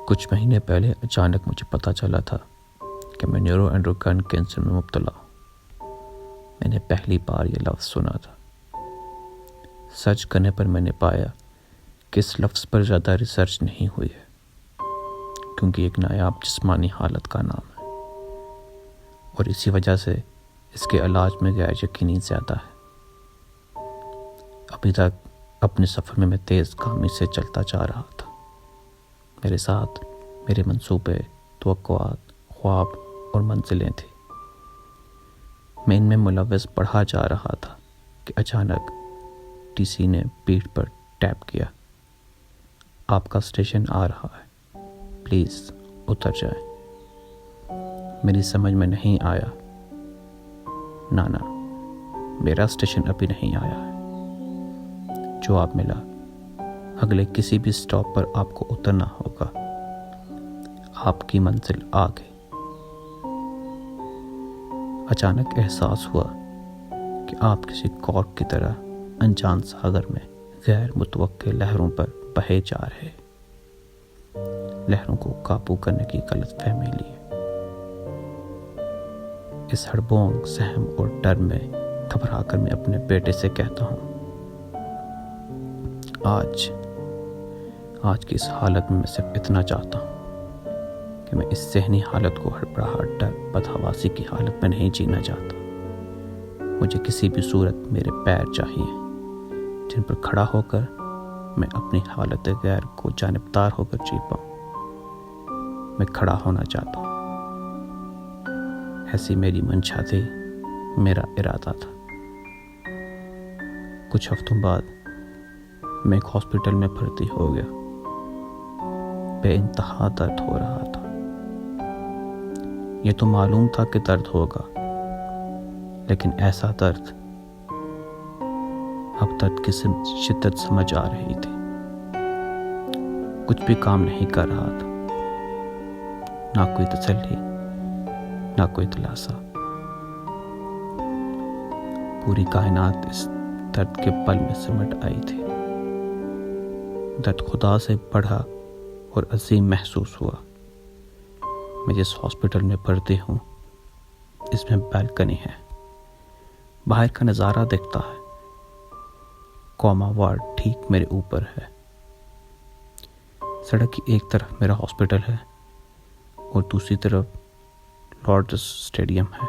کچھ مہینے پہلے اچانک مجھے پتہ چلا تھا کہ میں نیورو اینڈوکرائن کینسر میں مبتلا ہوں۔ میں نے پہلی بار یہ لفظ سنا تھا۔ سرچ کرنے پر میں نے پایا کہ اس لفظ پر زیادہ ریسرچ نہیں ہوئی ہے، کیونکہ ایک نایاب جسمانی حالت کا نام ہے، اور اسی وجہ سے اس کے علاج میں غیر یقینی زیادہ ہے۔ ابھی تک اپنے سفر میں تیز گامی سے چلتا جا رہا تھا۔ میرے ساتھ میرے منصوبے، توقعات، خواب اور منزلیں تھیں۔ میں ان میں ملوث پڑھا جا رہا تھا کہ اچانک ٹی سی نے پیٹھ پر ٹیپ کیا۔ آپ کا اسٹیشن آ رہا ہے، پلیز اتر جائیں۔ میری سمجھ میں نہیں آیا۔ نانا، میرا اسٹیشن ابھی نہیں آیا ہے۔ جواب ملا، اگلے کسی بھی اسٹاپ پر آپ کو اترنا ہوگا، آپ کی منزل آ گئی۔ اچانک احساس ہوا کہ آپ کسی کارک کی طرح انجان ساگر میں غیر متوقع لہروں پر بہے جا رہے۔ لہروں کو قابو کرنے کی غلط فہمی لی۔ اس ہڑبونگ سہم اور ڈر میں گھبرا کر میں اپنے بیٹے سے کہتا ہوں، آج کی اس حالت میں صرف اتنا چاہتا ہوں کہ میں اس ذہنی حالت کو ہڑبڑاہٹ، ڈر، بدحواسی کی حالت میں نہیں جینا چاہتا۔ مجھے کسی بھی صورت میرے پیر چاہیے جن پر کھڑا ہو کر میں اپنی حالت غیر کو جانبدار ہو کر جی پاؤں۔ میں کھڑا ہونا چاہتا ہوں۔ ایسی میری منشا تھی، میرا ارادہ تھا۔ کچھ ہفتوں بعد میں ایک ہاسپٹل میں بھرتی ہو گیا۔ بے انتہا درد ہو رہا تھا۔ یہ تو معلوم تھا کہ درد ہوگا، لیکن ایسا درد، اب درد کی شدت سمجھ آ رہی تھی۔ کچھ بھی کام نہیں کر رہا تھا، نہ کوئی تسلی، نہ کوئی دلاسا۔ پوری کائنات اس درد کے پل میں سمٹ آئی تھی۔ درد خدا سے بڑھا اور عظیم محسوس ہوا۔ میں جس ہاسپٹل میں بھرتی ہوں، اس میں بالکنی ہے۔ باہر کا نظارہ دکھتا ہے۔ کوما وارڈ ٹھیک میرے اوپر ہے۔ سڑک کی ایک طرف میرا ہاسپٹل ہے اور دوسری طرف لارڈز اسٹیڈیم ہے۔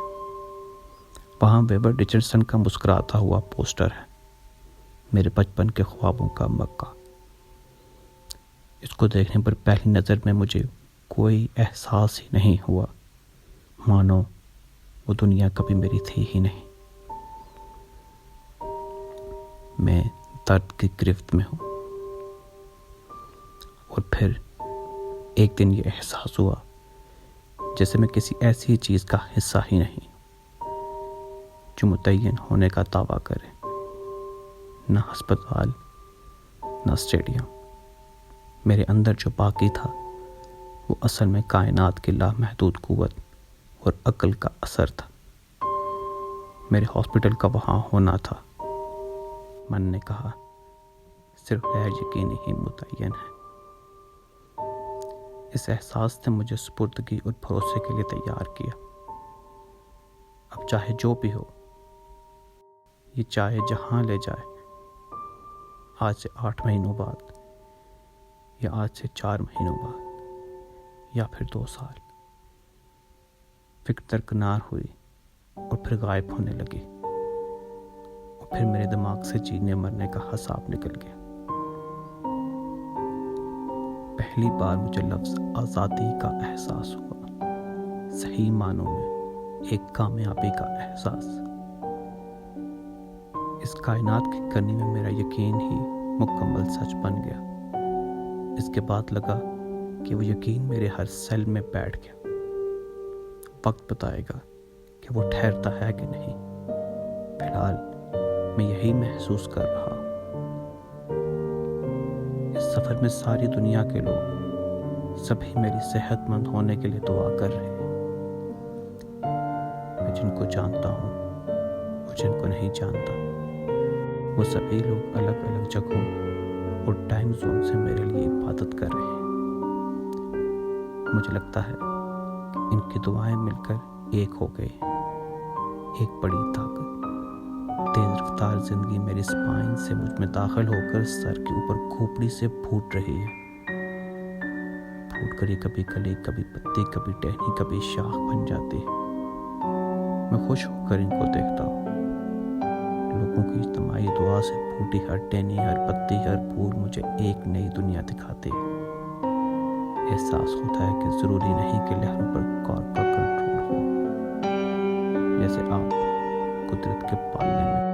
وہاں ویبر ڈچنسن کا مسکراتا ہوا پوسٹر ہے، میرے بچپن کے خوابوں کا مکہ۔ اس کو دیکھنے پر پہلی نظر میں مجھے کوئی احساس ہی نہیں ہوا، مانو وہ دنیا کبھی میری تھی ہی نہیں۔ میں درد کی گرفت میں ہوں۔ اور پھر ایک دن یہ احساس ہوا جیسے میں کسی ایسی چیز کا حصہ ہی نہیں جو متعین ہونے کا دعویٰ کرے۔ نہ ہسپتال، نہ اسٹیڈیم۔ میرے اندر جو باقی تھا وہ اصل میں کائنات کی لامحدود قوت اور عقل کا اثر تھا۔ میرے ہاسپٹل کا وہاں ہونا تھا۔ من نے کہا، صرف غیر یقینی ہی متعین ہے۔ اس احساس نے مجھے سپردگی اور بھروسے کے لیے تیار کیا۔ اب چاہے جو بھی ہو، یہ چاہے جہاں لے جائے، آج سے 8 مہینوں بعد، یا آج سے 4 مہینوں بعد، یا پھر 2 سال۔ فکر درکنار ہوئی اور پھر غائب ہونے لگی، اور پھر میرے دماغ سے جینے مرنے کا حساب نکل گیا۔ پہلی بار مجھے لفظ آزادی کا احساس ہوا، صحیح معنوں میں ایک کامیابی کا احساس۔ اس کائنات کی کرنی میں میرا یقین ہی مکمل سچ بن گیا۔ اس کے بعد لگا کہ وہ یقین میرے ہر سیل میں بیٹھ گیا۔ وقت بتائے گا کہ وہ ٹھہرتا ہے کہ نہیں۔ فی الحال میں یہی محسوس کر رہا ہوں۔ اس سفر میں ساری دنیا کے لوگ سبھی میری صحت مند ہونے کے لیے دعا کر رہے ہیں۔ میں جن کو جانتا ہوں اور جن کو نہیں جانتا، وہ سبھی لوگ الگ الگ جگہوں اور ٹائم زون سے میرے لیے عبادت کر رہے ہیں۔ مجھے لگتا ہے کہ ان کی دعائیں مل کر ایک ہو گئے، ایک بڑی طاقت۔ تیز رفتار زندگی میری اسپائن سے مجھ میں داخل ہو کر سر کے اوپر کھوپڑی سے پھوٹ رہی ہے۔ پھوٹ کر یہ کبھی کلی، کبھی پتی، کبھی ٹہنی، کبھی شاخ بن جاتی ہے۔ میں خوش ہو کر ان کو دیکھتا ہوں۔ لوگوں کی اجتماعی دعا سے پھوٹی ہر ٹہنی، ہر پتی، ہر پھول مجھے ایک نئی دنیا دکھاتی ہے۔ احساس ہوتا ہے کہ ضروری نہیں کہ لہروں پر کار کا کنٹرول ہو، جیسے آپ قدرت کے پالنے میں